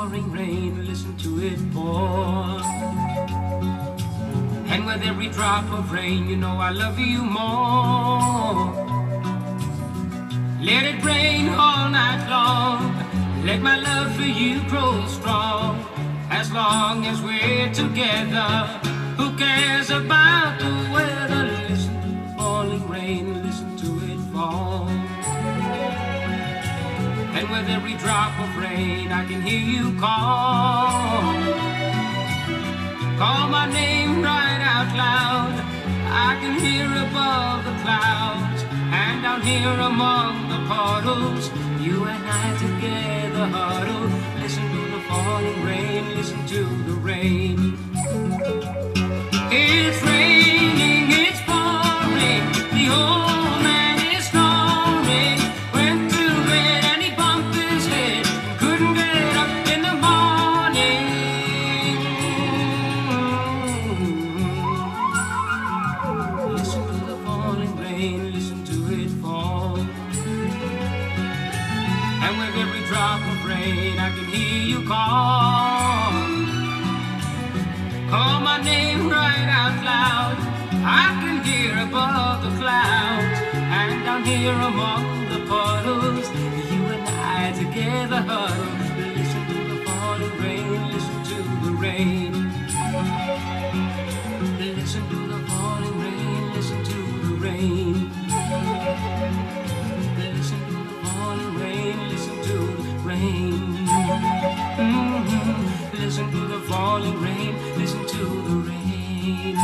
pouring rain, listen to it pour. And with every drop of rain, you know I love you more. Let it rain all night long, let my love for you grow strong. As long as we're together, who cares about the weather? Listen to the falling rain, listen to it fall. And with every drop of rain, I can hear you call. Call my name right out loud. I can hear above the clouds, and down here among the puddles, you and I together huddle. Listen to the falling rain, listen to the rain. It's raining, it's pouring, the old man is snoring. Went to bed and he bumped his head, couldn't get up in the morning. Listen to the falling rain, listen to it fall. And with every drop of rain, I can hear you call. Call my name right out loud. I can hear above the clouds, and down here among the puddles, you and I together huddle. Listen to the falling rain, listen to the rain. Listen to the falling rain, listen to the rain. Listen to the falling rain, listen to the rain. Listen to the falling rain, listen to the rain.